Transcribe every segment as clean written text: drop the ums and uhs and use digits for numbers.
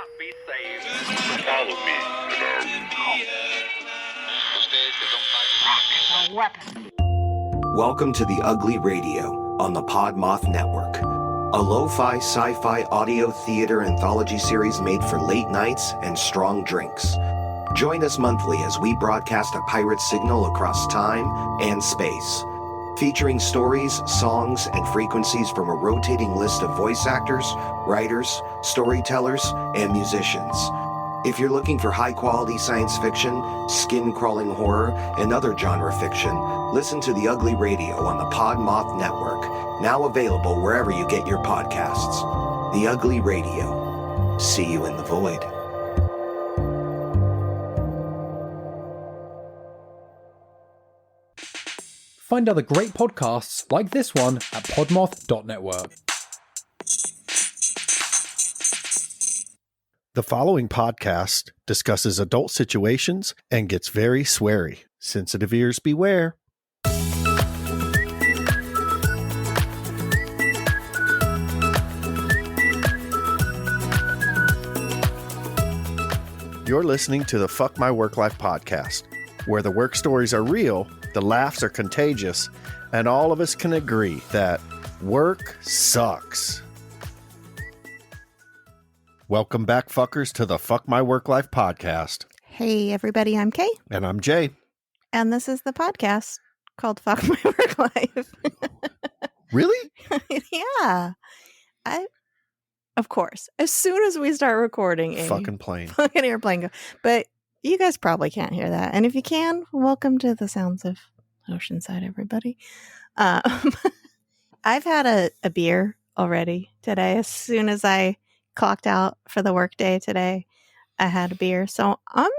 cannot be saved. Follow me and weapon. Welcome to the Ugly Radio on the Podmoth Network, a lo-fi sci-fi audio theater anthology series made for late nights and strong drinks. Join us monthly as we broadcast a pirate signal across time and space, featuring stories, songs, and frequencies from a rotating list of voice actors, writers, storytellers, and musicians. If you're looking for high-quality science fiction, skin-crawling horror, and other genre fiction, listen to The Ugly Radio on the Podmoth Network, now available wherever you get your podcasts. The Ugly Radio. See you in the void. Find other great podcasts like this one at podmoth.network. The following podcast discusses adult situations and gets very sweary. Sensitive ears beware. You're listening to the Fuck My Work Life podcast, where the work stories are real, the laughs are contagious, and all of us can agree that work sucks. Welcome back, fuckers, to the Fuck My Work Life podcast. Hey, everybody, I'm Kay. And I'm Jay. And this is the podcast called Fuck My Work Life. Really? Yeah. Of course, as soon as we start recording a fucking plane. Fucking airplane go. But you guys probably can't hear that. And if you can, welcome to the sounds of Oceanside, everybody. I've had a beer already today. As soon as I clocked out for the workday today, I had a beer. So I'm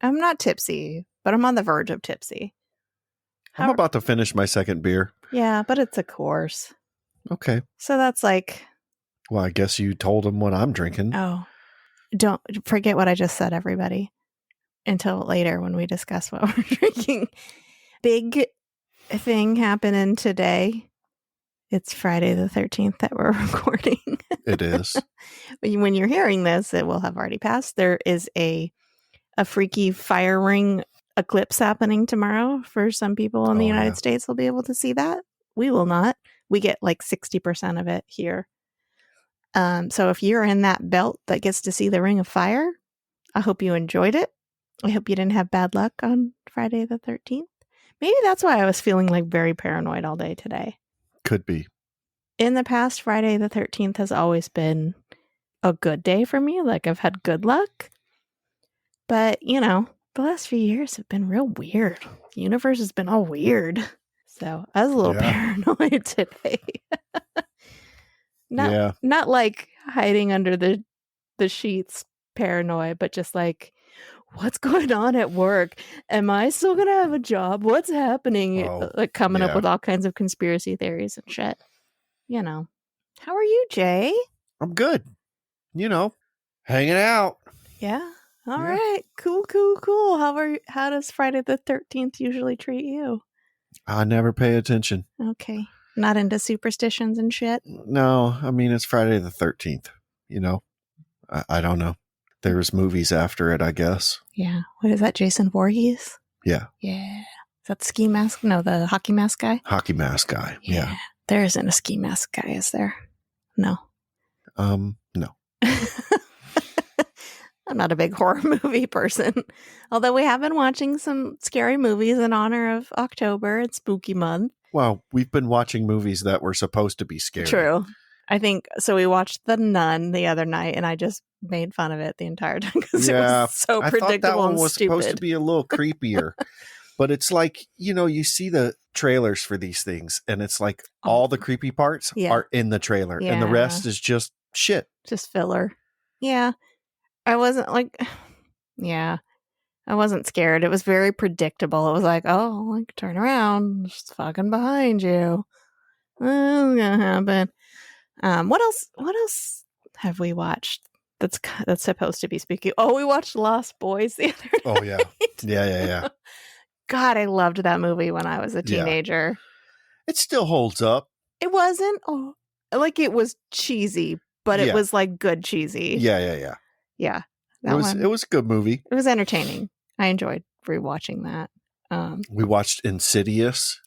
not tipsy, but I'm on the verge of tipsy. I'm about to finish my second beer. Yeah, but it's a course. Okay. So that's like... Well, I guess you told them what I'm drinking. Oh, don't forget what I just said, everybody, until later when we discuss what we're drinking. Big thing happening today. It's Friday the 13th that we're recording. It is. When you're hearing this, it will have already passed. There is a freaky fire ring eclipse happening tomorrow. For some people in the United States will be able to see that. We will not. We get like 60% of it here. So if you're in that belt that gets to see the ring of fire, I hope you enjoyed it. I hope you didn't have bad luck on Friday the 13th. Maybe that's why I was feeling like very paranoid all day today. Could be. In the past, Friday the 13th has always been a good day for me. Like I've had good luck. But, you know, the last few years have been real weird. The universe has been all weird. So I was a little paranoid today. Not like hiding under the sheets paranoid, but just like, what's going on at work? Am I still going to have a job? What's happening? Like coming up with all kinds of conspiracy theories and shit. You know. How are you, Jay? I'm good. You know, hanging out. Yeah. All right. Cool. How does Friday the 13th usually treat you? I never pay attention. Okay. Not into superstitions and shit? No, I mean, it's Friday the 13th, you know? I don't know. There's movies after it, I guess. Yeah. What is that, Jason Voorhees? Yeah. Yeah. Is that the ski mask? No, the hockey mask guy? Hockey mask guy, yeah. There isn't a ski mask guy, is there? No. No. I'm not a big horror movie person. Although we have been watching some scary movies in honor of October and spooky month. Well, we've been watching movies that were supposed to be scary. True. I think, so we watched The Nun the other night, and I just made fun of it the entire time because it was so predictable and stupid. I thought that one was supposed to be a little creepier. But it's like, you know, you see the trailers for these things, and it's like all the creepy parts are in the trailer, and the rest is just shit. Just filler. Yeah. I wasn't like, I wasn't scared. It was very predictable. It was like, oh, like turn around, just fucking behind you. What's gonna happen? What else have we watched that's supposed to be spooky? Oh, we watched Lost Boys the other night. Oh yeah. Yeah. God, I loved that movie when I was a teenager. It still holds up. It wasn't like it was cheesy, but it Yeah. was like good cheesy. Yeah. Yeah. It was a good movie. It was entertaining. I enjoyed rewatching that. We watched Insidious.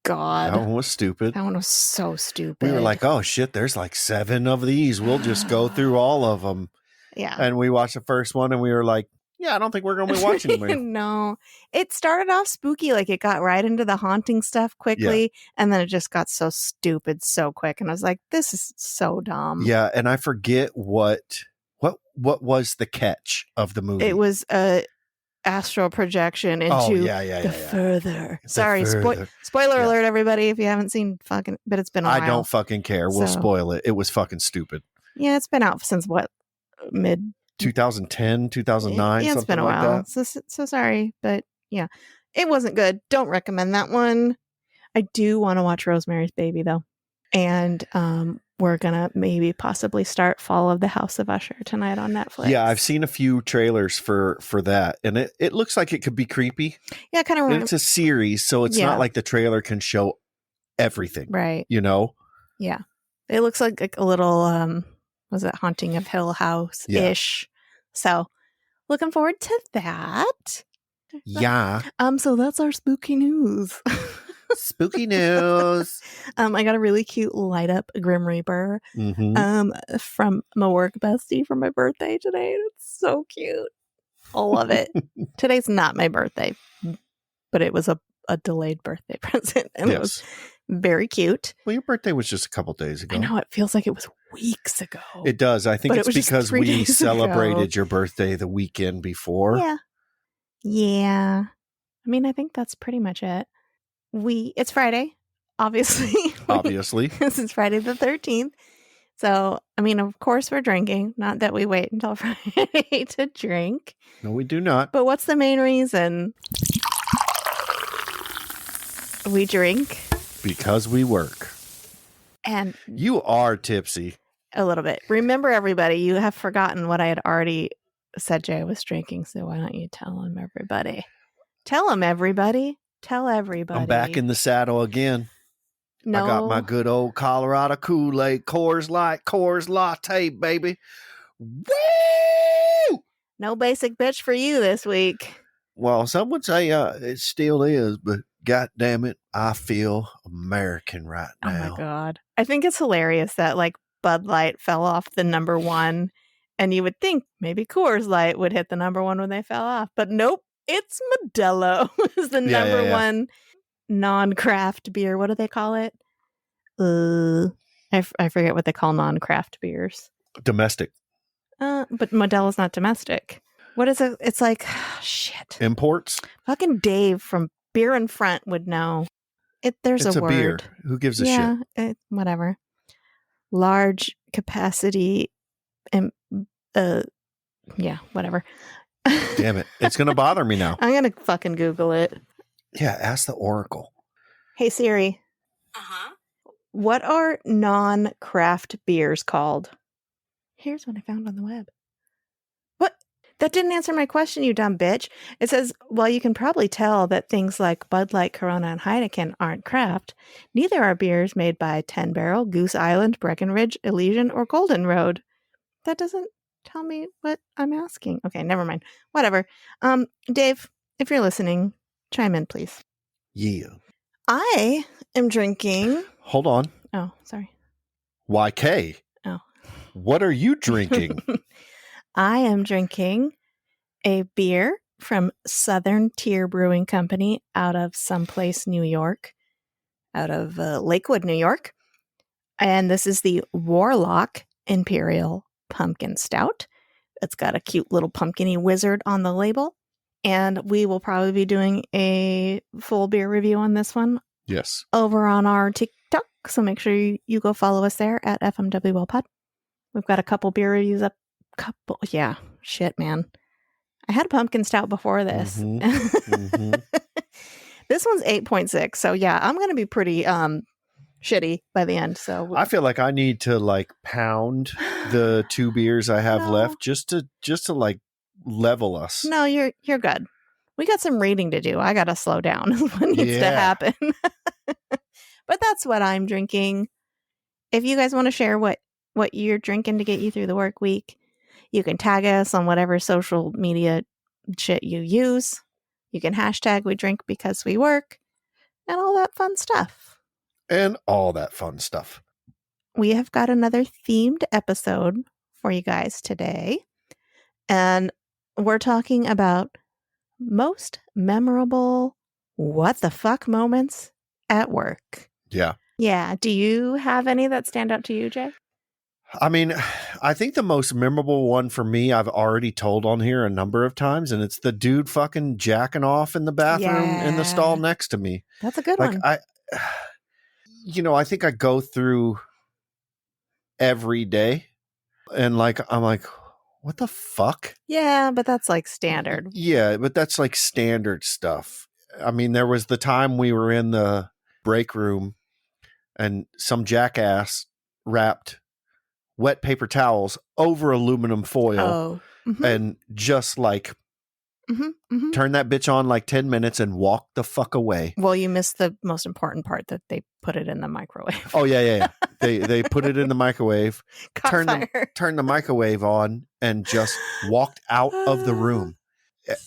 God. That one was stupid. That one was so stupid. We were like, oh shit, there's like 7 of these. We'll just go through all of them. Yeah. And we watched the first one and we were like, yeah, I don't think we're going to be watching them. No. It started off spooky. Like it got right into the haunting stuff quickly. And then it just got so stupid so quick. And I was like, this is so dumb. Yeah. And I forget what was the catch of the movie. It was a astral projection into the further. The Sorry, further. spoiler Yeah. alert, everybody, if you haven't seen fucking, but it's been a while. I don't fucking care. We'll So- spoil it. It was fucking stupid. Yeah, it's been out since what? Mid 2010, 2009, Yeah, it's something been a like while. that. So sorry, but yeah, it wasn't good. Don't recommend that one. I do want to watch Rosemary's Baby though, and we're gonna maybe possibly start Fall of the House of Usher tonight on Netflix. Yeah, I've seen a few trailers for that, and it looks like it could be creepy. Yeah, kind of And it's a series, so it's Yeah. not like the trailer can show everything. right. You know? Yeah, it looks like a little was it Haunting of Hill House ish? So looking forward to that. Yeah. So that's our spooky news. Spooky news. I got a really cute light up Grim Reaper Mm-hmm. from my work bestie for my birthday today. It's so cute. I love it. Today's not my birthday, but it was a delayed birthday present, and it was very cute. Well, your birthday was just a couple days ago. I know it feels like it was weeks ago. It does. I think But it it's was just because 3 we days ago. celebrated your birthday the weekend before. Yeah. I mean, I think that's pretty much it. It's Friday, obviously. Obviously. This is Friday the 13th. So, I mean, of course we're drinking. Not that we wait until Friday to drink. No, we do not. But what's the main reason we drink? Because we work. And You are tipsy. a little bit. Remember, everybody, you have forgotten what I had already said Jay was drinking. So why don't you tell him, everybody? Tell him, everybody. Tell everybody. I'm back in the saddle again. No. I got my good old Colorado Kool-Aid, Coors Light, Coors Latte, baby. Woo! No basic bitch for you this week. Well, some would say it still is, but God damn it, I feel American right Oh now. my God. I think it's hilarious that like Bud Light fell off the number one, and you would think maybe Coors Light would hit the number one when they fell off, but nope. It's Modelo is the number one non-craft beer. What do they call it? I forget what they call non-craft beers. Domestic. But Modelo's not domestic. What is it? It's like, shit. Imports? Fucking Dave from Beer in Front would know. There's It's a a word. beer. Who gives a shit? Whatever. Large capacity. Whatever. Damn it. It's going to bother me now. I'm going to fucking Google it. Yeah, ask the Oracle. Hey, Siri. What are non-craft beers called? Here's what I found on the web. What? That didn't answer my question, you dumb bitch. It says, well, you can probably tell that things like Bud Light, Corona, and Heineken aren't craft. Neither are beers made by 10 Barrel, Goose Island, Breckenridge, Elysian, or Golden Road. That doesn't tell me what I'm asking. Okay, never mind. Whatever. Dave, if you're listening, chime in, please. Yeah. I am drinking. Hold on. Oh, sorry. YK. Oh. What are you drinking? I am drinking a beer from Southern Tier Brewing Company out of someplace, New York, out of Lakewood, New York. And this is the Warlock Imperial Pumpkin Stout. It's got a cute little pumpkin-y wizard on the label. And we will probably be doing a full beer review on this one Yes. over on our TikTok. So make sure you go follow us there at FMWLpod. We've got a couple beer reviews up. Yeah. Shit, man. I had a pumpkin stout before this. Mhm. This one's 8.6. So yeah, I'm going to be pretty shitty by the end. So I feel like I need to like pound the 2 beers I have No. left just to like level us. no, you're good. We got some reading to do. I got to slow down is what needs to Yeah. happen. But that's what I'm drinking. If you guys want to share what what you're drinking to get you through the work week. You can tag us on whatever social media shit you use. You can hashtag we drink because we work and all that fun stuff. And all that fun stuff. We have got another themed episode for you guys today. And we're talking about most memorable what the fuck moments at work. Yeah. Yeah. Do you have any that stand out to you, Jay? I mean, I think the most memorable one for me, I've already told on here a number of times, and it's the dude fucking jacking off in the bathroom in the stall next to me. That's a good one. I think I go through every day and I'm like, what the fuck? Yeah, but that's like standard. Yeah, but that's like standard stuff. I mean, there was the time we were in the break room and some jackass wrapped wet paper towels over aluminum foil and just like turn that bitch on like 10 minutes and walk the fuck away. Well, you missed the most important part, that they put it in the microwave. Oh, yeah. They put it in the microwave, turned the microwave on and just walked out of the room.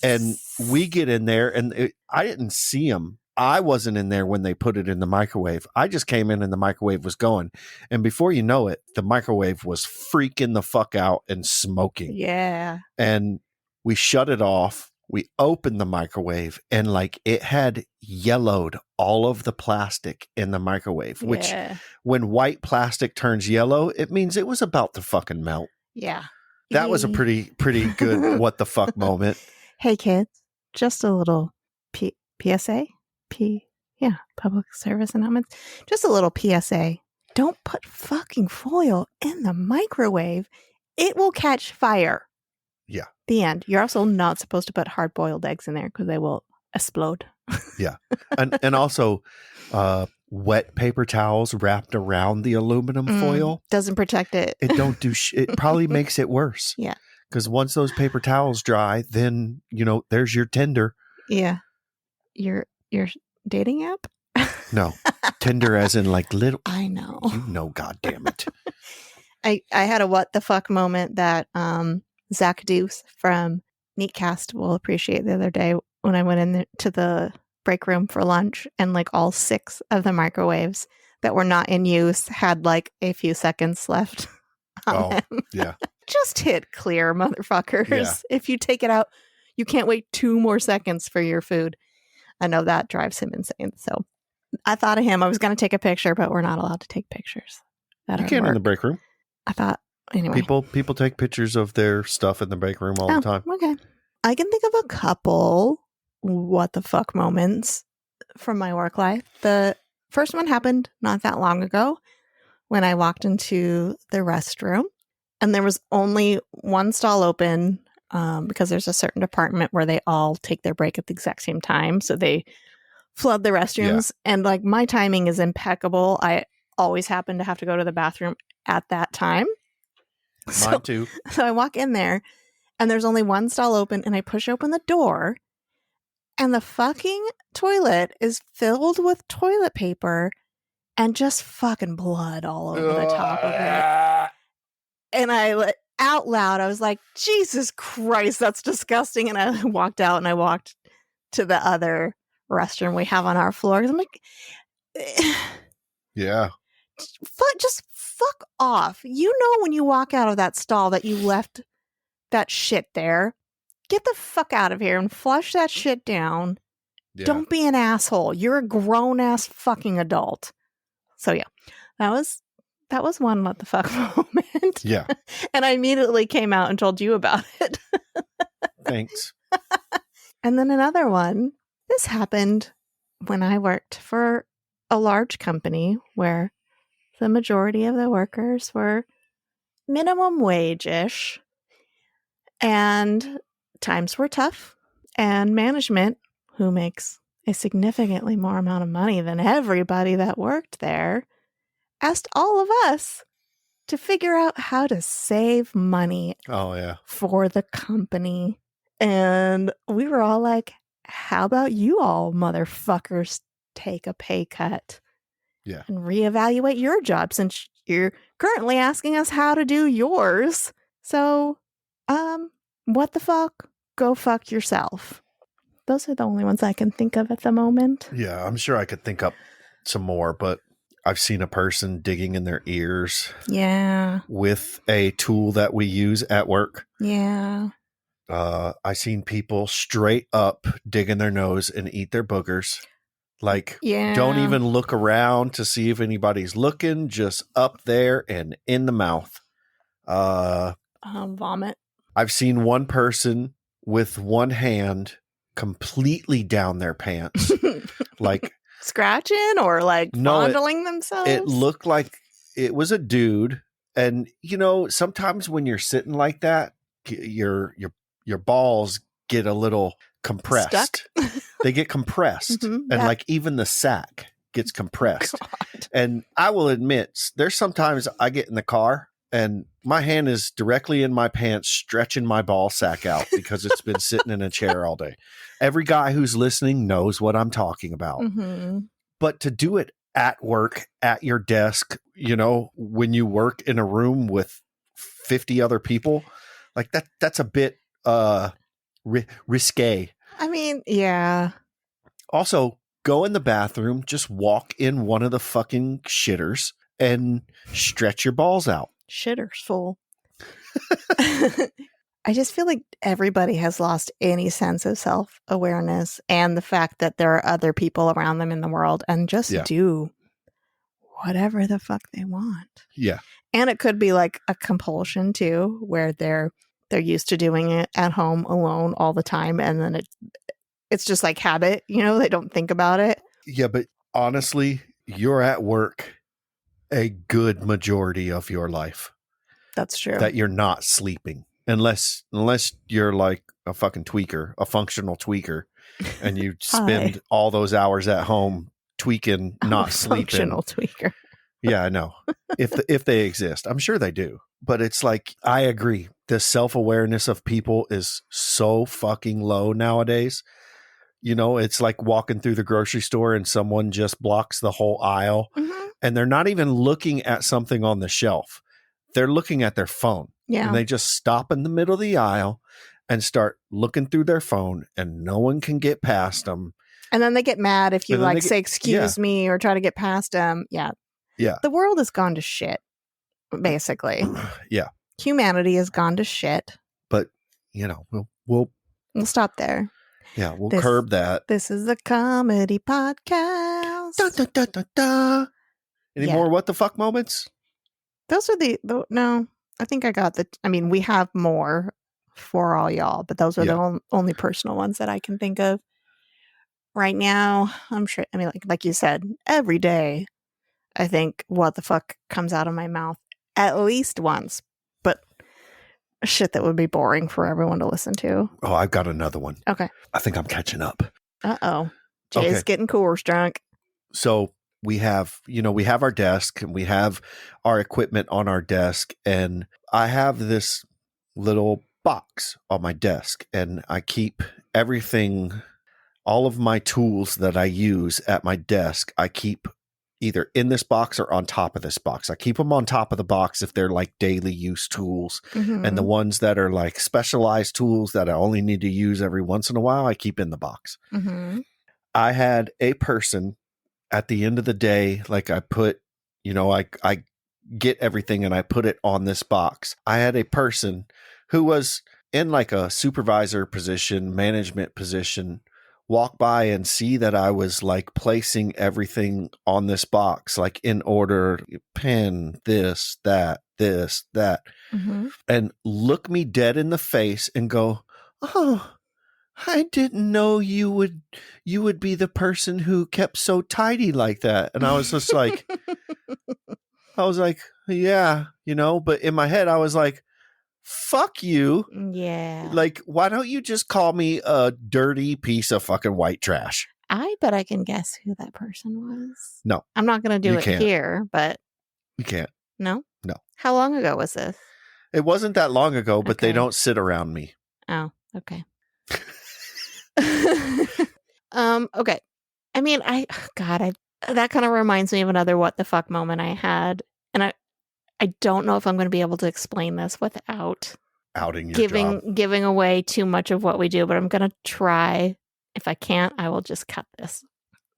And we get in there and I didn't see him. I wasn't in there when they put it in the microwave. I just came in and the microwave was going. And before you know it, the microwave was freaking the fuck out and smoking. Yeah. And we shut it off. We opened the microwave and like it had yellowed all of the plastic in the microwave, which when white plastic turns yellow, it means it was about to fucking melt. Yeah. That was a pretty good what the fuck moment. Hey kids, just a little PSA. Public service announcements. Just a little PSA. Don't put fucking foil in the microwave. It will catch fire. Yeah. The end. You're also not supposed to put hard-boiled eggs in there because they will explode. Yeah. And also wet paper towels wrapped around the aluminum foil. Doesn't protect it. It don't do it probably makes it worse. Yeah. Because once those paper towels dry, then, there's your Tinder. Yeah. Your dating app? No. Tinder as in like little. I know. God damn it. I had a what the fuck moment that Zach Deuce from Neatcast will appreciate the other day when I went into the break room for lunch and like all 6 of the microwaves that were not in use had like a few seconds left on them. Yeah. Just hit clear, motherfuckers. Yeah. If you take it out, you can't wait 2 more seconds for your food. I know that drives him insane. So I thought of him. I was going to take a picture, but we're not allowed to take pictures. You can in the break room. I thought, anyway. People take pictures of their stuff in the break room all the time. Okay. I can think of a couple what the fuck moments from my work life. The first one happened not that long ago when I walked into the restroom and there was only one stall open because there's a certain department where they all take their break at the exact same time. So they flood the restrooms and like my timing is impeccable. I always happen to have to go to the bathroom at that time. Mine too. So I walk in there and there's only one stall open and I push open the door and the fucking toilet is filled with toilet paper and just fucking blood all over the top of it. And out loud, I was like, Jesus Christ, that's disgusting. And I walked out and I walked to the other restroom we have on our floor. I'm like, yeah. Just fuck off. You know when you walk out of that stall that you left that shit there. Get the fuck out of here and flush that shit down. Yeah. Don't be an asshole. You're a grown-ass fucking adult. So yeah, that was one what the fuck moment. Yeah. And I immediately came out and told you about it. Thanks. And then another one. This happened when I worked for a large company where the majority of the workers were minimum wage-ish. And times were tough. And management, who makes a significantly more amount of money than everybody that worked there, asked all of us to figure out how to save money for the company. And we were all like, how about you all motherfuckers take a pay cut and reevaluate your job since You're currently asking us how to do yours. So, what the fuck? Go fuck yourself. Those are the only ones I can think of at the moment. Yeah, I'm sure I could think up some more, but I've seen a person digging in their ears. Yeah. With a tool that we use at work. Yeah. I seen people straight up dig in their nose and eat their boogers. Like, don't even look around to see if anybody's looking, just up there and in the mouth. Vomit. I've seen one person with one hand completely down their pants. Like scratching or like fondling themselves? It looked like it was a dude. And, you know, sometimes when you're sitting like that, your balls get a little compressed. They get compressed. And like even the sack gets compressed. God. And I will admit, there's sometimes I get in the car and my hand is directly in my pants, stretching my ball sack out because it's been sitting in a chair all day. Every guy who's listening knows what I'm talking about. But to do it at work, at your desk, you know, when you work in a room with 50 other people, like that's a bit risque. I mean, yeah. Also, go in the bathroom, just walk in one of the fucking shitters and stretch your balls out. Shitter's full. I just feel like everybody has lost any sense of self-awareness and the fact that there are other people around them in the world and just do whatever the fuck they want. Yeah. And it could be like a compulsion too, where they're used to doing it at home alone all the time. And then it's just like habit, you know, they don't think about it. Yeah. But honestly, you're at work a good majority of your life. That's true. That you're not sleeping. Unless you're like a fucking tweaker, a functional tweaker, and you spend all those hours at home tweaking, not sleeping. Functional tweaker. Yeah, I know. If they exist, I'm sure they do. But it's like, I agree. The self-awareness of people is so fucking low nowadays. You know, it's like walking through the grocery store and someone just blocks the whole aisle, and they're not even looking at something on the shelf. They're looking at their phone. Yeah. And they just stop in the middle of the aisle and start looking through their phone, and no one can get past them. And then they get mad if you say, excuse me, or try to get past them. Yeah. Yeah. The world has gone to shit, basically. Yeah. Humanity has gone to shit. But, you know, we'll stop there. Yeah, we'll curb that. This is a comedy podcast. Da, da, da, da, da. Any more what the fuck moments? Those are no, I think I got we have more for all y'all, but those are the only personal ones that I can think of right now. I'm sure, like you said, every day, I think what the fuck comes out of my mouth at least once, but shit that would be boring for everyone to listen to. Oh, I've got another one. Okay. I think I'm catching up. Uh-oh. Jay's getting Coors drunk. So we have our desk and we have our equipment on our desk, and I have this little box on my desk, and I keep everything, all of my tools that I use at my desk, I keep either in this box or on top of this box. I keep them on top of the box if they're like daily use tools, and the ones that are like specialized tools that I only need to use every once in a while, I keep in the box. I had a person at the end of the day, like I put, I get everything and I put it on this box. I had a person who was in like a supervisor position, management position, walk by and see that I was like placing everything on this box, like in order, pen, this, that, and look me dead in the face and go, "Oh, I didn't know you would be the person who kept so tidy like that." And I was just like, yeah, but in my head I was like, fuck you. Yeah. Like, why don't you just call me a dirty piece of fucking white trash? I bet I can guess who that person was. No. I'm not going to do it here, but. You can't. No? No. How long ago was this? It wasn't that long ago, but they don't sit around me. Oh, okay. Okay. That kind of reminds me of another what the fuck moment I had. And I don't know if I'm going to be able to explain this without outing your job. giving away too much of what we do, but I'm going to try. If I can't, I will just cut this.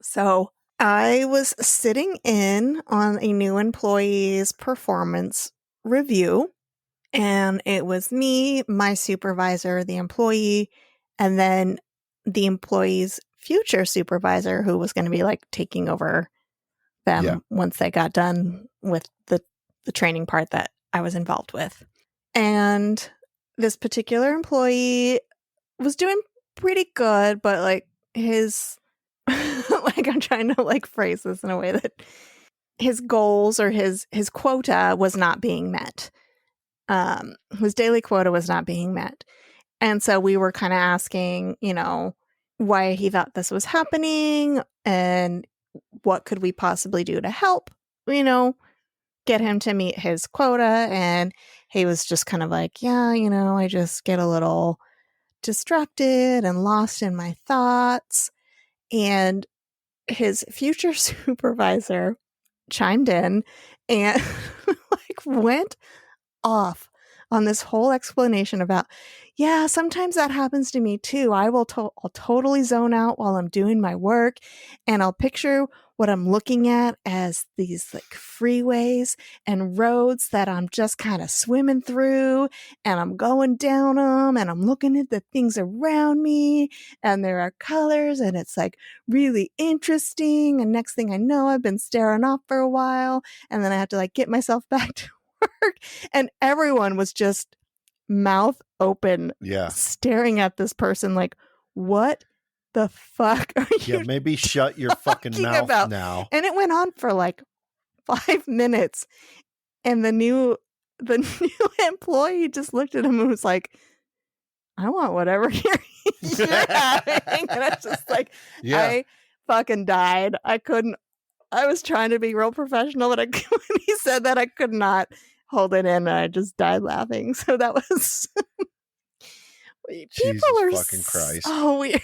So I was sitting in on a new employee's performance review, and it was me, my supervisor, the employee, and then the employee's future supervisor, who was going to be like taking over them once they got done with the training part that I was involved with. And this particular employee was doing pretty good, but like his like, I'm trying to like phrase this in a way that his goals or his quota was not being met. His daily quota was not being met. And so we were kind of asking, why he thought this was happening and what could we possibly do to help, get him to meet his quota. And he was just kind of like, I just get a little distracted and lost in my thoughts. And his future supervisor chimed in and like went off on this whole explanation about, sometimes that happens to me too. I'll totally zone out while I'm doing my work, and I'll picture what I'm looking at as these like freeways and roads that I'm just kind of swimming through, and I'm going down them, and I'm looking at the things around me, and there are colors, and it's like really interesting. And next thing I know, I've been staring off for a while, and then I have to like get myself back to work, and everyone was just mouth open, staring at this person like, what the fuck are you maybe shut your fucking mouth about? Now. And it went on for like 5 minutes, and the new employee just looked at him and was like, I want whatever you're having. And I was just like, I fucking died. I was trying to be real professional, but when he said that, I could not hold it in, and I just died laughing. So that was Jesus fucking Christ. So weird.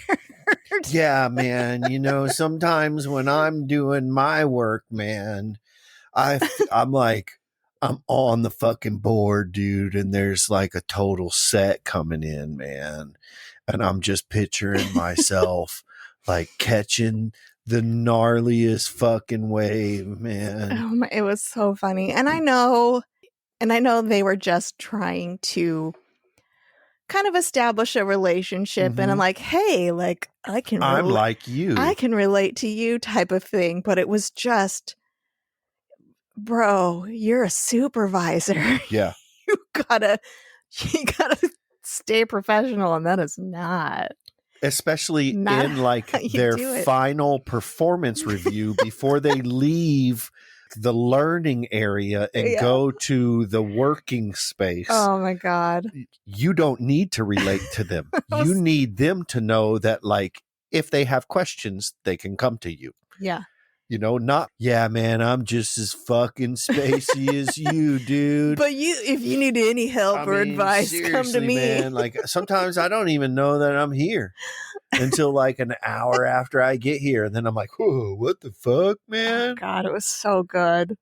Yeah, man. Sometimes when I'm doing my work, man, I'm like, I'm on the fucking board, dude, and there's like a total set coming in, man. And I'm just picturing myself like catching the gnarliest fucking wave, man. It was so funny. And I know they were just trying to kind of establish a relationship, and I'm like, hey, like I'm like you. I can relate to you type of thing. But it was just, bro, you're a supervisor. Yeah. you gotta stay professional, and that is not. Especially in like their final performance review before they leave the learning area and go to the working space. Oh my God. You don't need to relate to them. You need them to know that like if they have questions, they can come to you. Yeah. Not, man, I'm just as fucking spacey as you, dude. But if you need any help or advice, come to me. Man, like sometimes I don't even know that I'm here until like an hour after I get here. And then I'm like, whoa, what the fuck, man? Oh God, it was so good.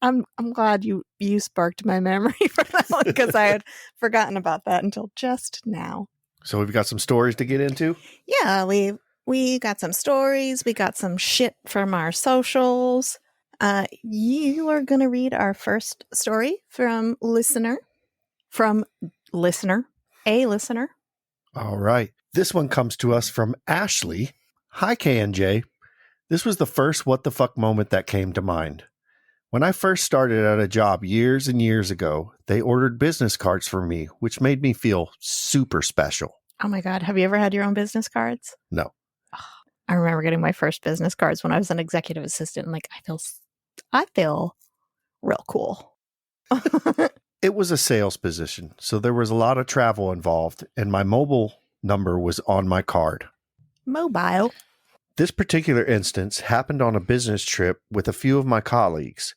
I'm glad you sparked my memory for that one, because I had forgotten about that until just now. So we've got some stories to get into? Yeah, we got some stories. We got some shit from our socials. You are going to read our first story from a listener. All right. This one comes to us from Ashley. Hi, K&J. This was the first what the fuck moment that came to mind. When I first started at a job years and years ago, they ordered business cards for me, which made me feel super special. Oh my God. Have you ever had your own business cards? No. I remember getting my first business cards when I was an executive assistant. And like, I feel real cool. It was a sales position, so there was a lot of travel involved, and my mobile number was on my card. Mobile. This particular instance happened on a business trip with a few of my colleagues.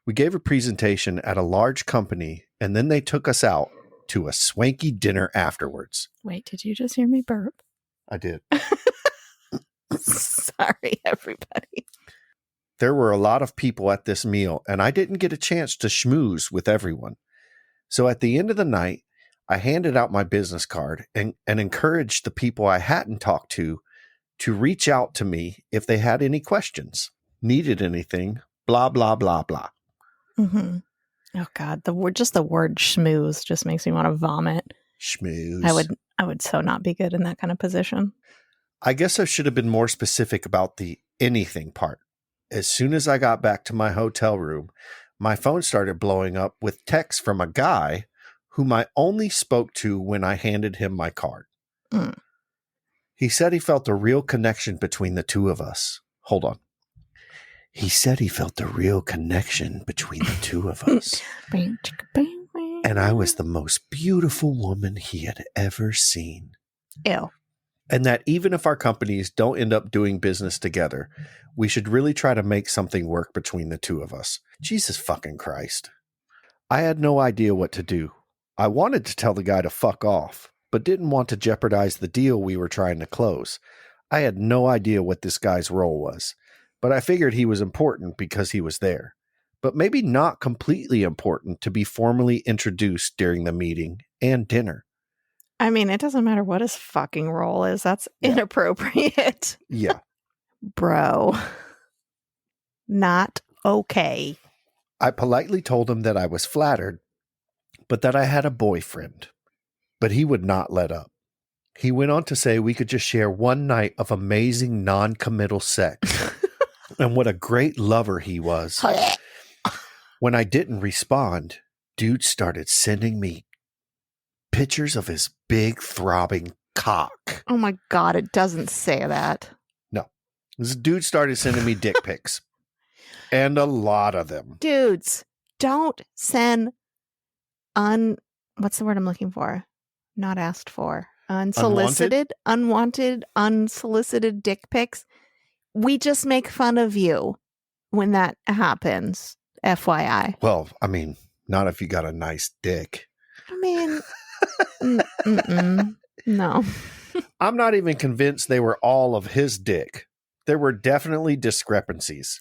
We gave a presentation at a large company, and then they took us out to a swanky dinner afterwards. Wait, did you just hear me burp? I did. Sorry, everybody. There were a lot of people at this meal, and I didn't get a chance to schmooze with everyone. So at the end of the night, I handed out my business card and encouraged the people I hadn't talked to reach out to me if they had any questions, needed anything, blah, blah, blah, blah. Mm-hmm. Oh God, the word schmooze just makes me want to vomit. Schmooze. I would so not be good in that kind of position. I guess I should have been more specific about the anything part. As soon as I got back to my hotel room, my phone started blowing up with texts from a guy whom I only spoke to when I handed him my card. Mm. He said he felt a real connection between the two of us. Hold on. He said he felt a real connection between the two of us. And I was the most beautiful woman he had ever seen. Ew. And that even if our companies don't end up doing business together, we should really try to make something work between the two of us. Jesus fucking Christ. I had no idea what to do. I wanted to tell the guy to fuck off, but didn't want to jeopardize the deal we were trying to close. I had no idea what this guy's role was, but I figured he was important because he was there. But maybe not completely important to be formally introduced during the meeting and dinner. I mean, it doesn't matter what his fucking role is. That's inappropriate. Yeah. Bro. Not okay. I politely told him that I was flattered, but that I had a boyfriend. But he would not let up. He went on to say we could just share one night of amazing non-committal sex. And what a great lover he was. When I didn't respond, dude started sending me pictures of his big throbbing cock. Oh my God, it doesn't say that. No. This dude started sending me dick pics. And a lot of them. Dudes, don't send what's the word I'm looking for? Not asked for. Unsolicited, unwanted, unsolicited dick pics. We just make fun of you when that happens. FYI. Well, I mean, not if you got a nice dick. I mean, no. I'm not even convinced they were all of his dick. There were definitely discrepancies.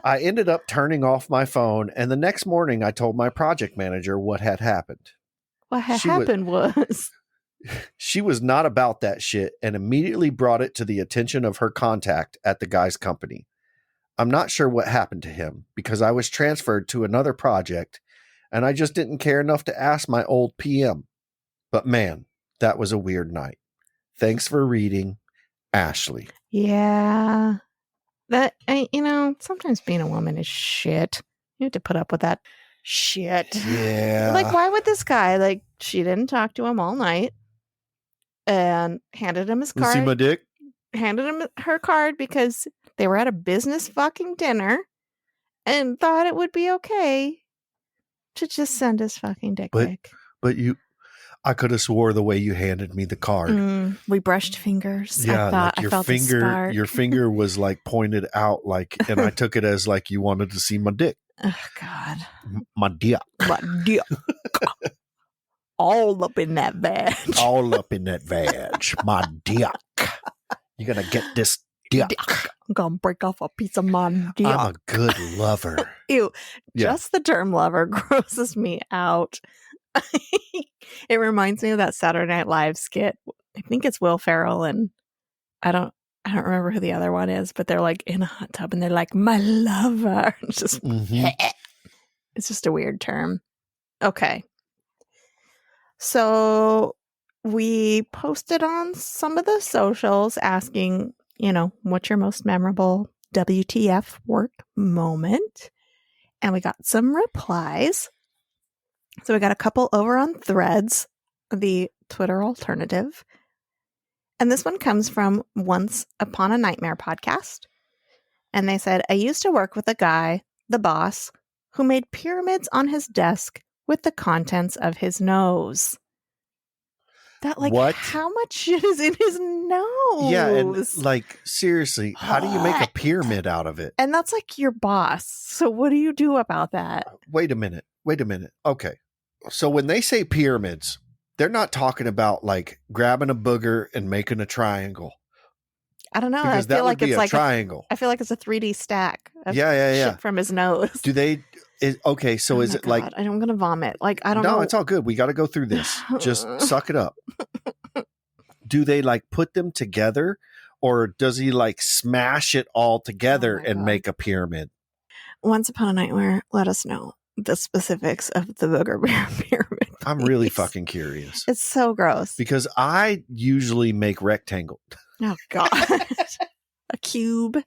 I ended up turning off my phone, and the next morning I told my project manager what had happened. What had happened was... She was not about that shit and immediately brought it to the attention of her contact at the guy's company. I'm not sure what happened to him because I was transferred to another project and I just didn't care enough to ask my old PM. But man, that was a weird night. Thanks for reading, Ashley. Yeah. That, sometimes being a woman is shit. You have to put up with that shit. Yeah. Like, why would this guy, she didn't talk to him all night and handed him his card. See my dick? Handed him her card because they were at a business fucking dinner and thought it would be okay to just send his fucking dick pic. But I could have swore the way you handed me the card. We brushed fingers. Yeah, I felt a spark. your finger was pointed out and I took it as you wanted to see my dick. Oh God. My dick. My dick. All up in that vag. All up in that vag. My dick. You're going to get this dick. I'm going to break off a piece of my dick. I'm a good lover. Ew. Yeah. Just the term lover grosses me out. It reminds me of that Saturday Night Live skit. I think it's Will Ferrell and I don't remember who the other one is, but they're in a hot tub and they're like, my lover. It's just, It's just a weird term. Okay. So we posted on some of the socials asking, what's your most memorable WTF work moment? And we got some replies. So we got a couple over on Threads, the Twitter alternative. And this one comes from Once Upon a Nightmare podcast. And they said, I used to work with a guy, the boss, who made pyramids on his desk with the contents of his nose. That, what? How much shit is in his nose? Yeah, and seriously, how do you make a pyramid out of it? And that's your boss. So what do you do about that? Wait a minute. Okay. So when they say pyramids, they're not talking about grabbing a booger and making a triangle. I don't know. Because I feel that would like be it's a like triangle. I feel like it's a 3D stack of Yeah. shit from his nose. Do they? Okay, so is it like? I'm gonna vomit. Like I don't know. No, it's all good. We got to go through this. Just suck it up. Do they like put them together, or does he like smash it all together and make a pyramid? Once Upon a Nightmare, let us know the specifics of the booger bear pyramid. I'm really fucking curious. It's so gross. Because I usually make rectangle. Oh, God. A cube.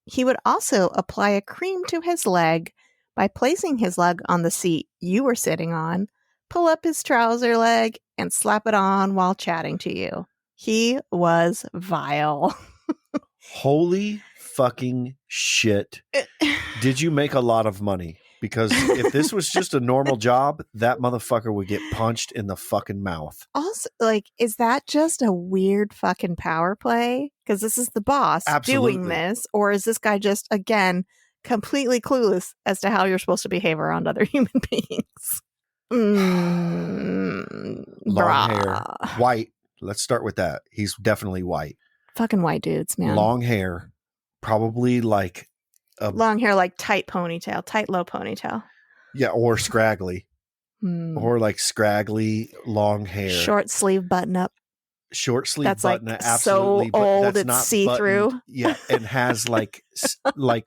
He would also apply a cream to his leg by placing his leg on the seat you were sitting on, pull up his trouser leg, and slap it on while chatting to you. He was vile. Holy fucking shit. Did you make a lot of money? Because if this was just a normal job, that motherfucker would get punched in the fucking mouth. Also, like, is that just a weird fucking power play? Because this is the boss doing this. Or is this guy just, again, completely clueless as to how you're supposed to behave around other human beings? Long hair. White. Let's start with that. He's definitely white. Fucking white dudes, man. Long hair. Probably like long hair, like tight ponytail, tight low ponytail. Yeah, or scraggly. Or like scraggly long hair. Short sleeve button up. Short sleeve that's button like absolutely. So old that's it's not see through. Yeah, and has like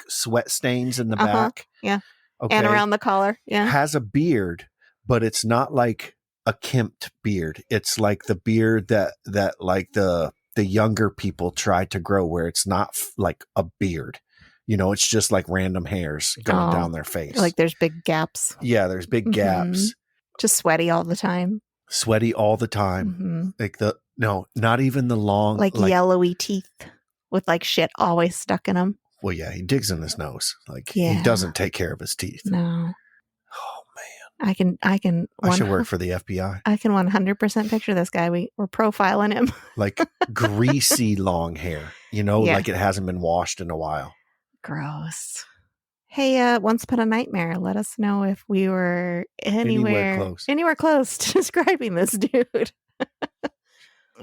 sweat stains in the back. Yeah. Okay. And around the collar. Yeah. Has a beard, but it's not like a kempt beard. It's like the beard that like the younger people try to grow, where it's not like a beard. You know, it's just like random hairs going down their face. Like there's big gaps. Yeah, there's big gaps. Just sweaty all the time. Sweaty all the time. Like not even the long. Like yellowy teeth with like shit always stuck in them. Well, yeah, he digs in his nose. Like he doesn't take care of his teeth. No. Oh, man. I should work for the FBI. I can 100% picture this guy. We're profiling him. Like greasy long hair, like it hasn't been washed in a while. Gross. Hey, Once Upon a Nightmare, let us know if we were anywhere close to describing this dude.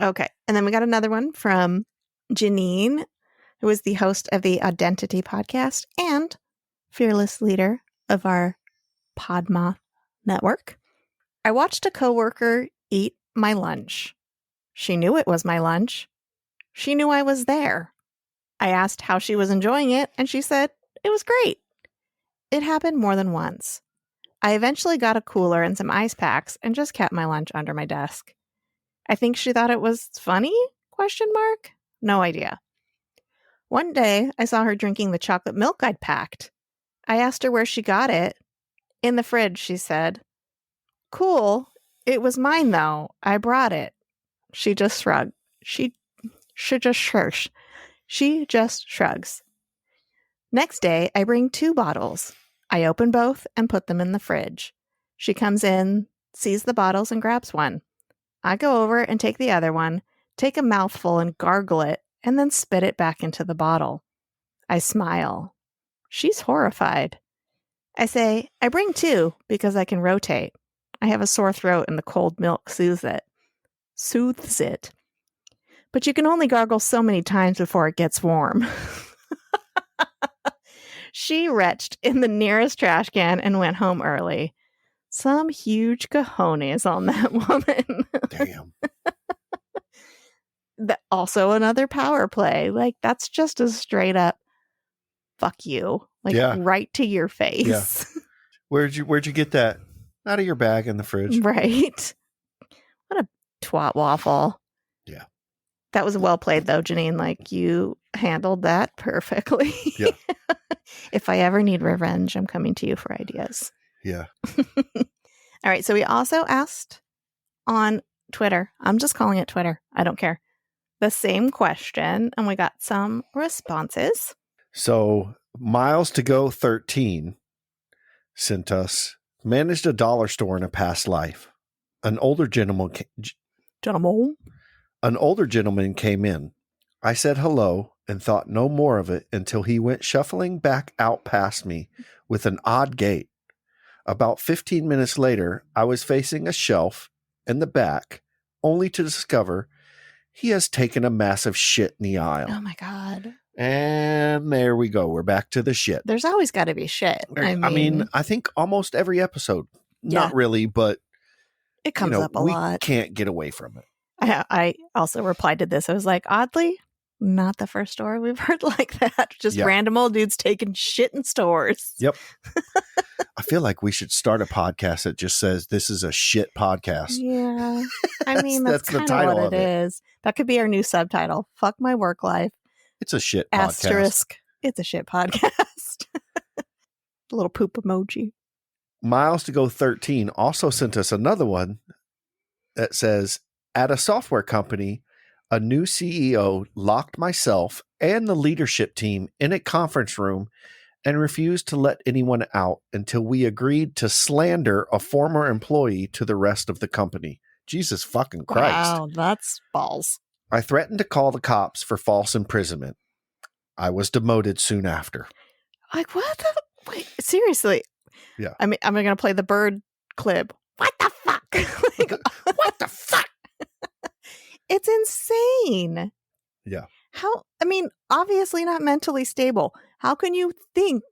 Okay. And then we got another one from Janine, who is the host of the Identity podcast and fearless leader of our Podmoth network. I watched a coworker eat my lunch. She knew it was my lunch. She knew I was there. I asked how she was enjoying it, and she said it was great. It happened more than once. I eventually got a cooler and some ice packs and just kept my lunch under my desk. I think she thought it was funny? ? No idea. One day, I saw her drinking the chocolate milk I'd packed. I asked her where she got it. In the fridge, she said. Cool. It was mine, though. I brought it. She just shrugged. She just shrugs. Next day, I bring 2 bottles. I open both and put them in the fridge. She comes in, sees the bottles, and grabs one. I go over and take the other one, take a mouthful and gargle it, and then spit it back into the bottle. I smile. She's horrified. I say, I bring 2 because I can rotate. I have a sore throat and the cold milk soothes it. But you can only gargle so many times before it gets warm. She retched in the nearest trash can and went home early. Some huge cojones on that woman. Damn. Also another power play. Like, that's just a straight up fuck you. Like, right to your face. Yeah. Where'd you get that? Out of your bag in the fridge. Right. What a twat waffle. Yeah. That was well played, though, Janine. Like, you handled that perfectly. Yeah. If I ever need revenge, I'm coming to you for ideas. Yeah. All right. So we also asked on Twitter. I'm just calling it Twitter. I don't care. The same question. And we got some responses. So Miles to Go 13 sent us, managed a dollar store in a past life. An older gentleman came in. I said hello and thought no more of it until he went shuffling back out past me with an odd gait. About 15 minutes later, I was facing a shelf in the back, only to discover he has taken a massive shit in the aisle. Oh my God. And there we go. We're back to the shit. There's always got to be shit. I mean, I think almost every episode. Yeah. Not really, but it comes up a lot. We can't get away from it. I also replied to this. I was like, oddly, not the first story we've heard like that. Just random old dudes taking shit in stores. Yep. I feel like we should start a podcast that just says this is a shit podcast. Yeah. I mean, that's kind of what it is. That could be our new subtitle. Fuck my work life. It's a shit Asterisk. podcast. It's a shit podcast. A little poop emoji. Miles to Go 13 also sent us another one that says, at a software company, a new CEO locked myself and the leadership team in a conference room and refused to let anyone out until we agreed to slander a former employee to the rest of the company. Jesus fucking Christ. Wow, that's balls. I threatened to call the cops for false imprisonment. I was demoted soon after. Like, what the? Wait, seriously? Yeah. I mean, I'm going to play the bird clip. What the fuck? Like, what the fuck? It's insane. Yeah. How? I mean, obviously not mentally stable. How can you think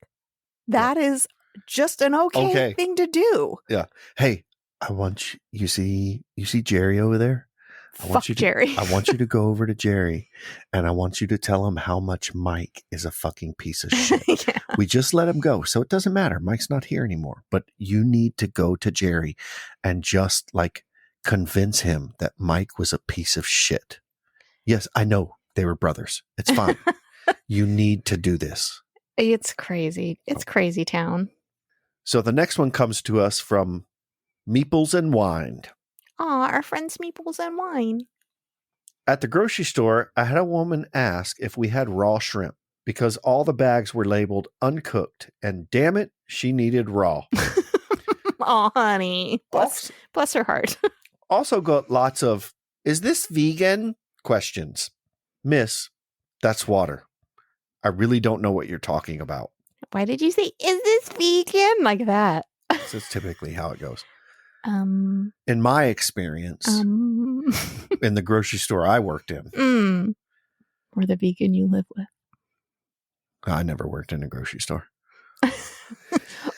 that is just an okay thing to do? Yeah. Hey, I want you see Jerry over there? Jerry. I want you to go over to Jerry and I want you to tell him how much Mike is a fucking piece of shit. Yeah. We just let him go. So it doesn't matter. Mike's not here anymore. But you need to go to Jerry and just like convince him that Mike was a piece of shit. Yes, I know they were brothers. It's fine. You need to do this. It's crazy. It's crazy town. So the next one comes to us from Meeples and Wine. Aw, our friends Meeples and Wine. At the grocery store, I had a woman ask if we had raw shrimp because all the bags were labeled uncooked, and damn it, she needed raw. Aw, honey. Bless her heart. Also got lots of, is this vegan? Questions. Miss, that's water. I really don't know what you're talking about. Why did you say, is this vegan? Like that. That's typically how it goes. In my experience, in the grocery store I worked in. Or the vegan you live with. I never worked in a grocery store.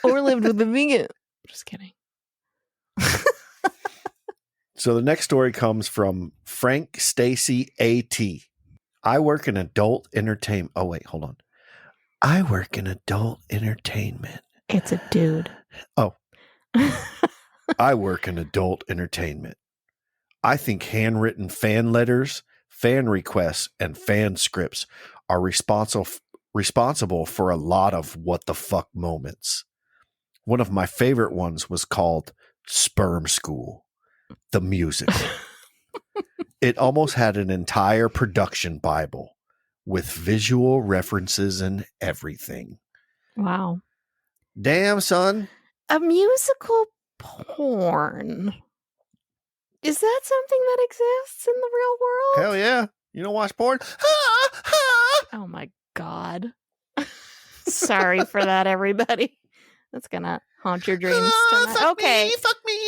Or lived with a vegan. Just kidding. So the next story comes from Frank Stacy A.T. I work in adult entertainment. Oh, wait, hold on. I work in adult entertainment. It's a dude. Oh. I work in adult entertainment. I think handwritten fan letters, fan requests, and fan scripts are responsible for a lot of what the fuck moments. One of my favorite ones was called Sperm School, the musical. It almost had an entire production Bible with visual references and everything. Wow. Damn, son. A musical porn. Is that something that exists in the real world? Hell yeah. You don't watch porn? Oh my God. Sorry for that, everybody. That's going to haunt your dreams tonight. Fuck okay. Me, fuck me.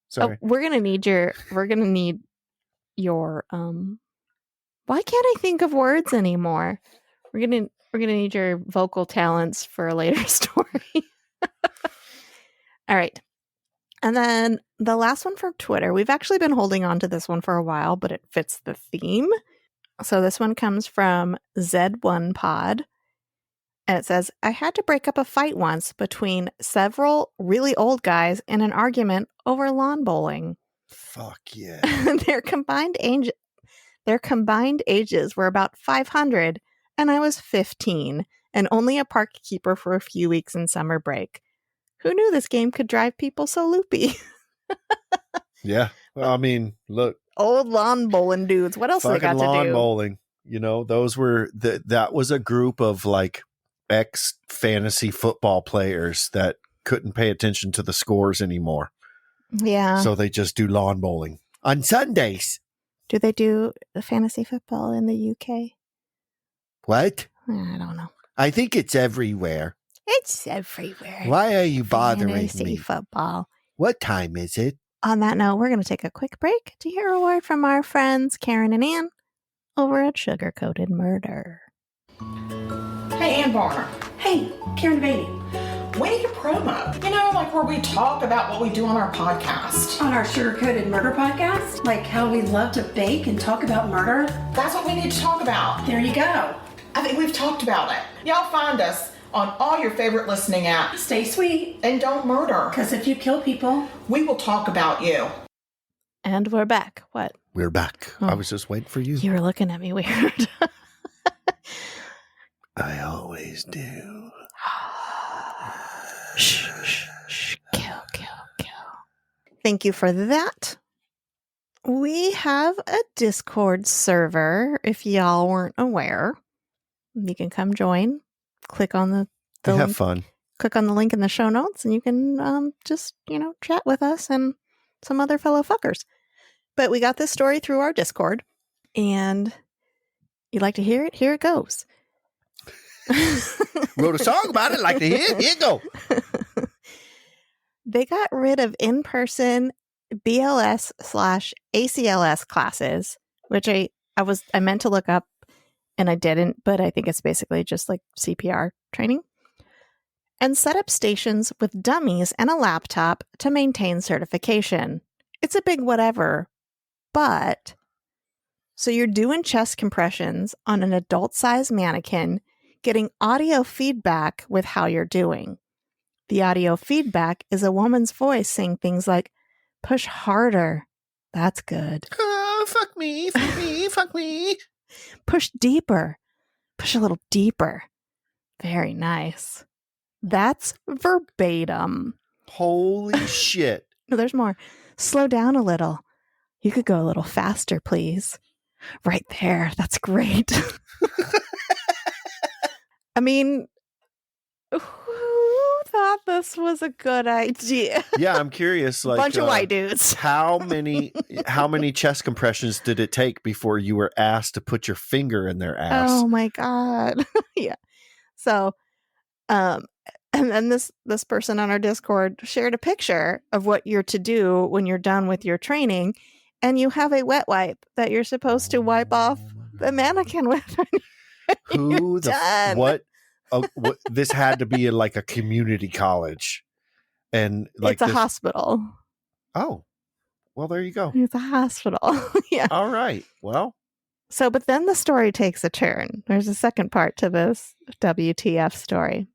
Sorry. We're going to need your why can't I think of words anymore? We're going to need your vocal talents for a later story. All right. And then the last one from Twitter. We've actually been holding on to this one for a while, but it fits the theme. So this one comes from Z1Pod. And it says, I had to break up a fight once between several really old guys in an argument over lawn bowling. Fuck yeah. Their combined ages were about 500, and I was 15, and only a park keeper for a few weeks in summer break. Who knew this game could drive people so loopy? Yeah. Well, I mean, look. Old lawn bowling dudes. What else do they got to do? Lawn bowling. You know, those were, that was a group of like ex-fantasy football players that couldn't pay attention to the scores anymore. Yeah. So they just do lawn bowling on Sundays. Do they do fantasy football in the UK? What? I don't know. I think it's everywhere. It's everywhere. Why are you bothering fantasy me? Football. What time is it? On that note, we're going to take a quick break to hear a word from our friends Karen and Ann over at Sugar Coated Murder. Hey, Ann Barner. Hey, Karen Beatty. We need a promo. You know, like where we talk about what we do on our podcast. On our Sugar Coated Murder podcast? Like how we love to bake and talk about murder? That's what we need to talk about. There you go. I think we've talked about it. Y'all find us on all your favorite listening apps. Stay sweet. And don't murder. Because if you kill people, we will talk about you. And we're back. What? We're back. I was just waiting for you. You were looking at me weird. I always do. Shh. Kill. Thank you for that. We have a Discord server, if y'all weren't aware. You can come join. Click on the Have link. fun. Click on the link in the show notes and you can just, chat with us and some other fellow fuckers. But we got this story through our Discord and you'd like to hear it? Here it goes. Wrote a song about it. Like to hear it? Here it go. They got rid of in-person BLS/ACLS classes, which I meant to look up and I didn't, but I think it's basically just like CPR training, and set up stations with dummies and a laptop to maintain certification. It's a big whatever, but so you're doing chest compressions on an adult-sized mannequin, getting audio feedback with how you're doing. The audio feedback is a woman's voice saying things like, push harder. That's good. Oh, fuck me. Push deeper. Push a little deeper. Very nice. That's verbatim. Holy shit. No, there's more. Slow down a little. You could go a little faster, please. Right there. That's great. I mean, who thought this was a good idea? Yeah, I'm curious. Like, bunch of white dudes. how many chest compressions did it take before you were asked to put your finger in their ass? Oh my God. Yeah. So, and then this person on our Discord shared a picture of what you're to do when you're done with your training, and you have a wet wipe that you're supposed to wipe off the mannequin with. Who the what? Oh, what? This had to be in like a community college, and like it's a hospital. Oh, well, there you go. It's a hospital. Yeah. All right. Well. So, but then the story takes a turn. There's a second part to this WTF story.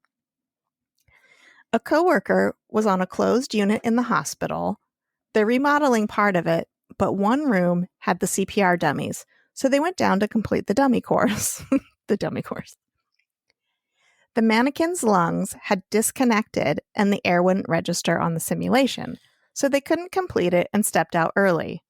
A coworker was on a closed unit in the hospital. They're remodeling part of it, but one room had the CPR dummies, so they went down to complete the dummy course. The dummy course. The mannequin's lungs had disconnected and the air wouldn't register on the simulation, so they couldn't complete it and stepped out early.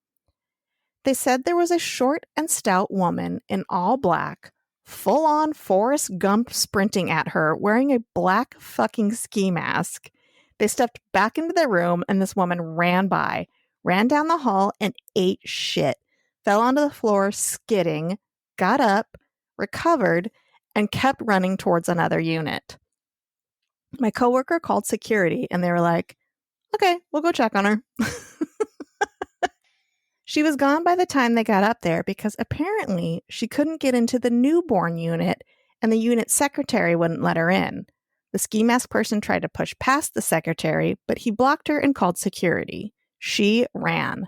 They said there was a short and stout woman in all black, full-on Forrest Gump sprinting at her, wearing a black fucking ski mask. They stepped back into the room and this woman ran down the hall and ate shit, fell onto the floor skidding, got up, recovered, and kept running towards another unit. My coworker called security and they were like, okay, we'll go check on her. She was gone by the time they got up there because apparently she couldn't get into the newborn unit and the unit secretary wouldn't let her in. The ski mask person tried to push past the secretary, but he blocked her and called security. She ran.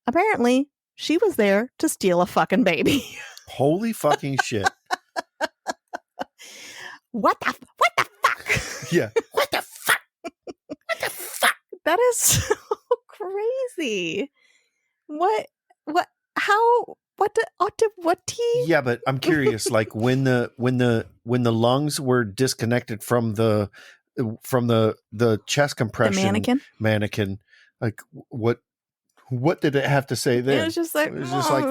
Apparently, she was there to steal a fucking baby. Holy fucking shit. What the fuck? Yeah. What the fuck? What the fuck? That is so crazy. What Yeah, but I'm curious, like when the lungs were disconnected from the chest compression the mannequin, like what did it have to say then? It was just like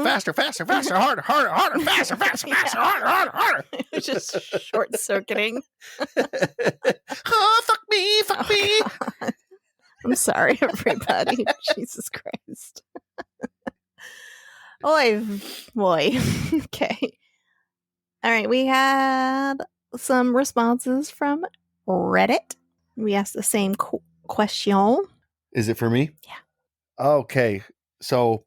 faster, harder, faster, harder. It was just short circuiting. Oh, fuck me. I'm sorry, everybody. Jesus Christ. Oy, boy. Okay. All right. We had some responses from Reddit. We asked the same question. Is it for me? Yeah. Okay. So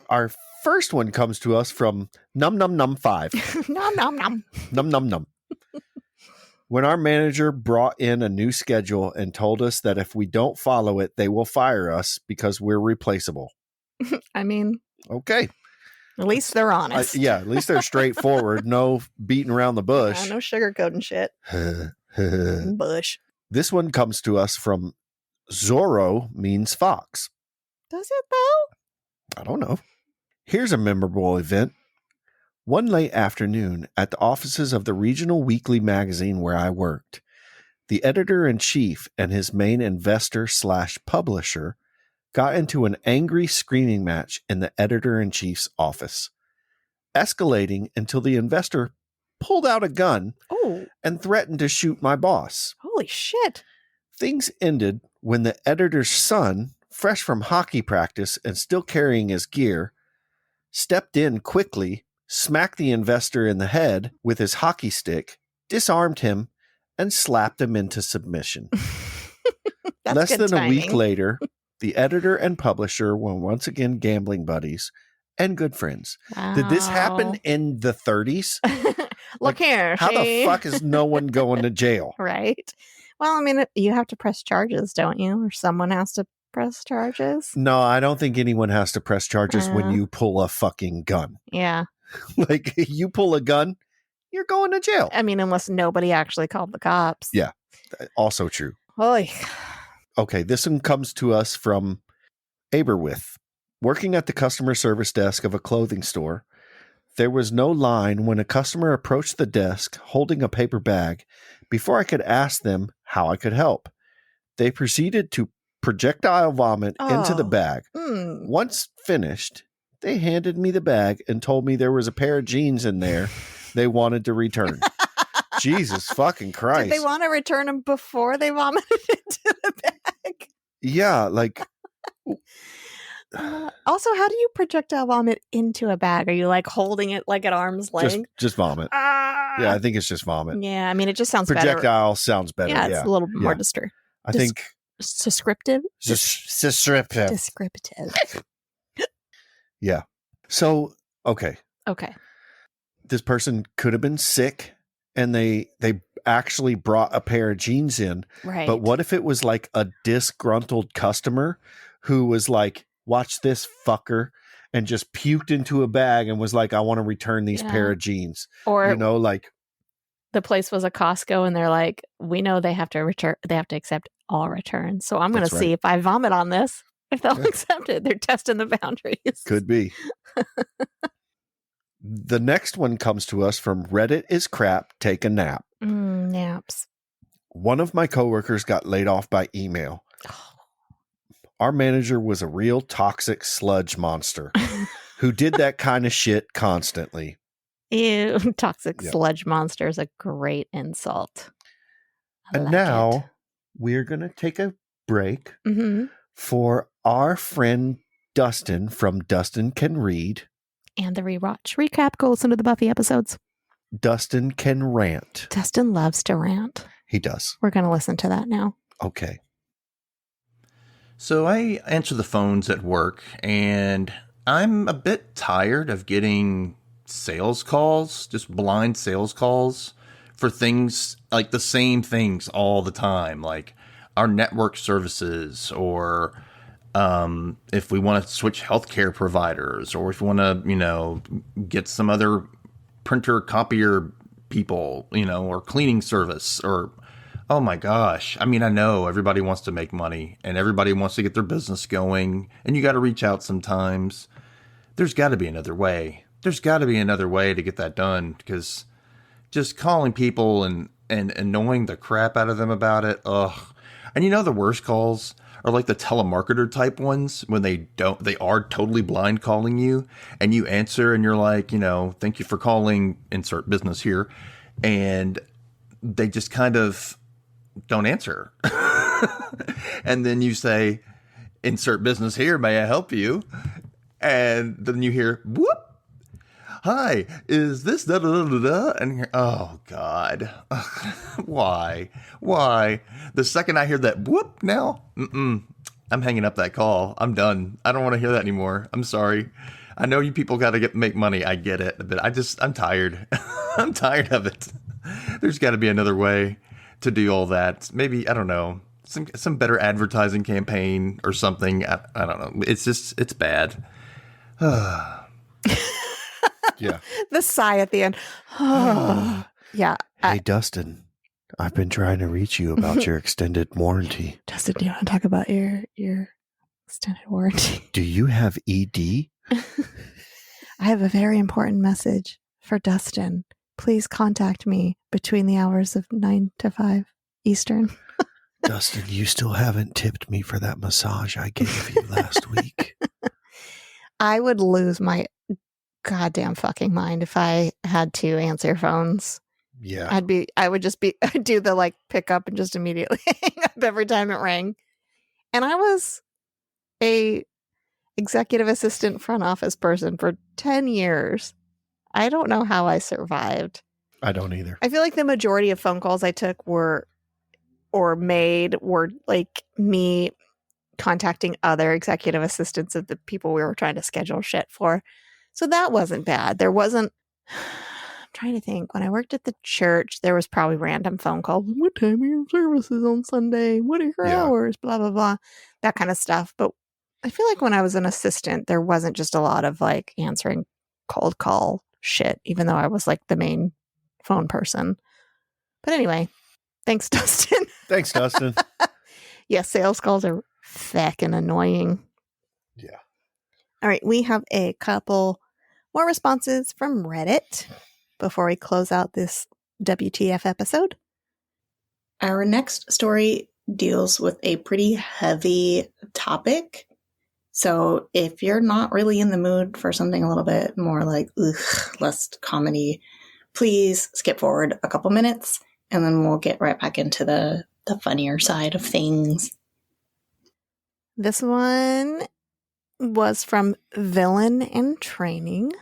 our first one comes to us from Num Num Num 5. Nom nom nom. Num Num Num. When our manager brought in a new schedule and told us that if we don't follow it, they will fire us because we're replaceable. I mean, Okay. at least they're honest. Yeah, at least they're straightforward. No beating around the bush. No sugarcoating shit. Bush. This one comes to us from Zorro means fox. Does it though? I don't know. Here's a memorable event. One late afternoon at the offices of the regional weekly magazine where I worked, the editor-in-chief and his main investor/publisher got into an angry screaming match in the editor-in-chief's office, escalating until the investor pulled out a gun and threatened to shoot my boss. Holy shit. Things ended when the editor's son, fresh from hockey practice and still carrying his gear, stepped in quickly, smacked the investor in the head with his hockey stick, disarmed him, and slapped him into submission. Less than a week later, the editor and publisher were once again gambling buddies and good friends. Wow. Did this happen in the 30s? Look here. How the fuck is no one going to jail? Right. Well, I mean, you have to press charges, don't you? Or someone has to press charges. No, I don't think anyone has to press charges when you pull a fucking gun. Yeah. Like, you pull a gun, you're going to jail. I mean, unless nobody actually called the cops. Yeah. Also true. Holy. Okay, this one comes to us from Aberwith. Working at the customer service desk of a clothing store, there was no line when a customer approached the desk holding a paper bag before I could ask them how I could help. They proceeded to projectile vomit into the bag. Once finished, they handed me the bag and told me there was a pair of jeans in there they wanted to return. Jesus fucking Christ. Did they want to return them before they vomited into the bag? Yeah, like... Also, how do you projectile vomit into a bag? Are you like holding it like at arm's length? Just vomit. Yeah, I think it's just vomit. Yeah, I mean, it just sounds projectile better. sounds better. Yeah, it's a little more descriptive. I think descriptive. Descriptive. Yeah. So, okay. This person could have been sick and they actually brought a pair of jeans in. Right. But what if it was like a disgruntled customer who was like, watch this fucker, and just puked into a bag and was like, I want to return these pair of jeans. Or, you know, like the place was a Costco and they're like, we know they have to accept all returns. So I'm going to see if I vomit on this, if they'll accept it. They're testing the boundaries. Could be. The next one comes to us from Reddit is crap, take a nap. Naps. One of my coworkers got laid off by email. Our manager was a real toxic sludge monster who did that kind of shit constantly. Ew, toxic sludge monster is a great insult. And now we're going to take a break for our friend Dustin from Dustin Can Read. And the rewatch recap. Go listen to the Buffy episodes. Dustin Can Rant. Dustin loves to rant. He does. We're going to listen to that now. Okay. So I answer the phones at work, and I'm a bit tired of getting sales calls, just blind sales calls for things like the same things all the time, like our network services, or if we want to switch healthcare providers, or if we want to, get some other printer copier people, or cleaning service, or oh my gosh. I mean, I know everybody wants to make money and everybody wants to get their business going, and you got to reach out sometimes. There's got to be another way. There's got to be another way to get that done, because just calling people and annoying the crap out of them about it. Ugh. And the worst calls are like the telemarketer type ones when they are totally blind calling you, and you answer and you're like, thank you for calling, insert business here. And they just kind of don't answer. And then you say, insert business here, may I help you? And then you hear, whoop. Hi, is this da da da da? And you're, oh God. Why? The second I hear that whoop now, I'm hanging up that call. I'm done. I don't want to hear that anymore. I'm sorry. I know you people got to make money. I get it, but I'm tired. I'm tired of it. There's got to be another way to do all that. Maybe, I don't know, some better advertising campaign or something. I don't know. It's bad. Yeah. The sigh at the end. Yeah. Hey, Dustin, I've been trying to reach you about your extended warranty. Dustin, do you want to talk about your extended warranty? Do you have ED? I have a very important message for Dustin. Please contact me between the hours of 9 to 5 Eastern. Dustin, you still haven't tipped me for that massage I gave you last week. I would lose my goddamn fucking mind if I had to answer phones. Yeah. I'd do the like pick up and just immediately hang up every time it rang. And I was a executive assistant front office person for 10 years. I don't know how I survived. I don't either. I feel like the majority of phone calls I took were like me contacting other executive assistants of the people we were trying to schedule shit for. So that wasn't bad. There wasn't, I'm trying to think, when I worked at the church, there was probably random phone calls. What time are your services on Sunday? What are your hours? Blah, blah, blah. That kind of stuff. But I feel like when I was an assistant, there wasn't just a lot of like answering cold call shit, even though I was like the main phone person. But anyway, thanks, Dustin. Thanks, Dustin. Yeah, sales calls are feckin' annoying. Yeah. All right, we have a couple more responses from Reddit before we close out this WTF episode. Our next story deals with a pretty heavy topic. So if you're not really in the mood for something a little bit more like, less comedy, please skip forward a couple minutes and then we'll get right back into the funnier side of things. This one was from Villain in Training.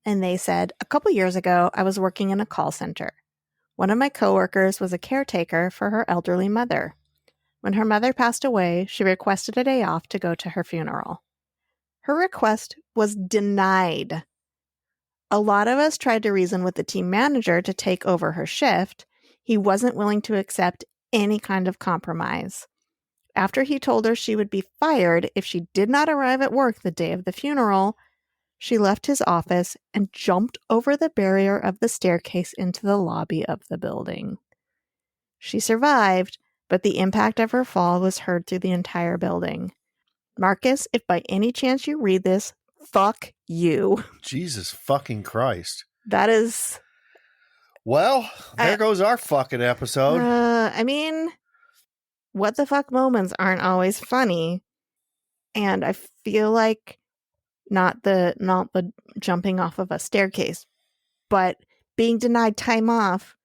And they said, a couple years ago, I was working in a call center. One of my coworkers was a caretaker for her elderly mother. When her mother passed away, she requested a day off to go to her funeral. Her request was denied. A lot of us tried to reason with the team manager to take over her shift. He wasn't willing to accept any kind of compromise. After he told her she would be fired if she did not arrive at work the day of the funeral, she left his office and jumped over the barrier of the staircase into the lobby of the building. She survived, but the impact of her fall was heard through the entire building. Marcus, if by any chance you read this, fuck you. Jesus fucking Christ. That is... Well, there goes our fucking episode. I mean, what the fuck moments aren't always funny. And I feel like not the jumping off of a staircase, but being denied time off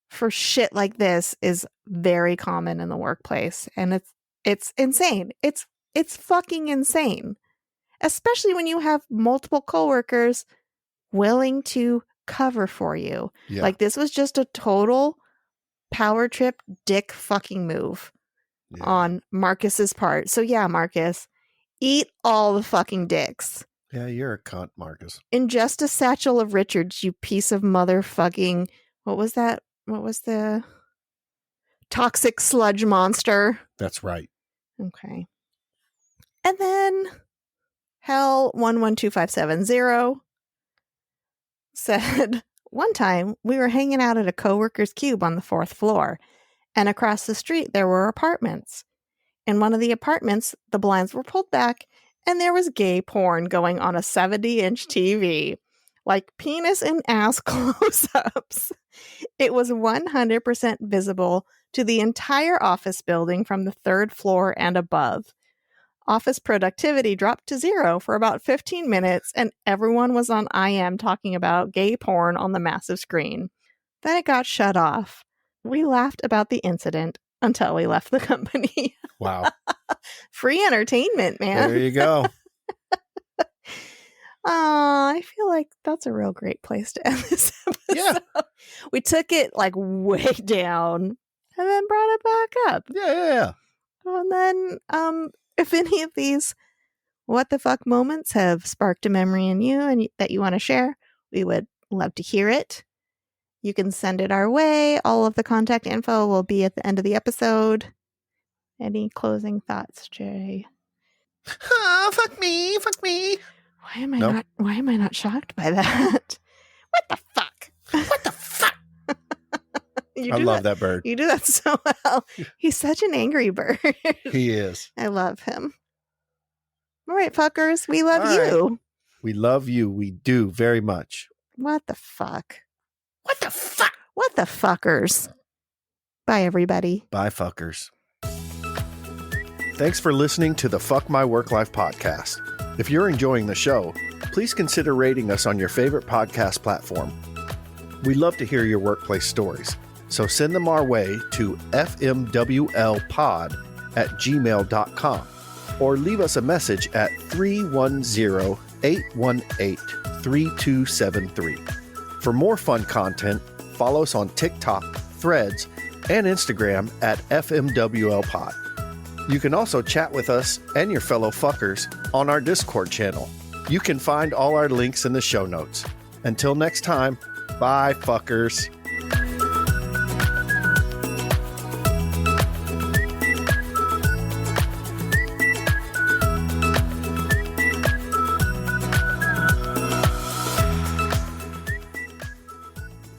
for shit like this is very common in the workplace. And it's insane. It's fucking insane. Especially when you have multiple coworkers willing to cover for you. Yeah. Like this was just a total power trip dick fucking move on Marcus's part. So yeah, Marcus, eat all the fucking dicks. Yeah, you're a cunt, Marcus. Ingest a satchel of Richards, you piece of motherfucking... What was that? What was the... Toxic sludge monster? That's right. Okay. And then Hell 112570 said, one time we were hanging out at a coworker's cube on the 4th floor, and across the street there were apartments. In one of the apartments, the blinds were pulled back, and there was gay porn going on a 70-inch TV, like penis and ass close-ups. It was 100% visible to the entire office building from the 3rd floor and above. Office productivity dropped to 0 for about 15 minutes, and everyone was on IM talking about gay porn on the massive screen. Then it got shut off. We laughed about the incident until we left the company. Wow. Free entertainment, man. There you go. I feel like that's a real great place to end this episode. Yeah. We took it like way down and then brought it back up. Yeah. And then, if any of these what the fuck moments have sparked a memory in you and that you want to share, we would love to hear it. You can send it our way. All of the contact info will be at the end of the episode. Any closing thoughts, Jay? Oh, fuck me. Why am I not shocked by that? What the fuck? What the fuck? I love that bird. You do that so well. He's such an angry bird. He is. I love him. All right, fuckers. We love you. Right. We love you. We do very much. What the fuck? What the fuck? What the fuckers? Bye, everybody. Bye, fuckers. Thanks for listening to the Fuck My Work Life podcast. If you're enjoying the show, please consider rating us on your favorite podcast platform. We love to hear your workplace stories, so send them our way to fmwlpod@gmail.com or leave us a message at 310-818-3273. For more fun content, follow us on TikTok, Threads, and Instagram at FMWLPod. You can also chat with us and your fellow fuckers on our Discord channel. You can find all our links in the show notes. Until next time, bye, fuckers.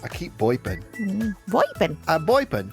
I keep boiping. Boipin. I'm boiping.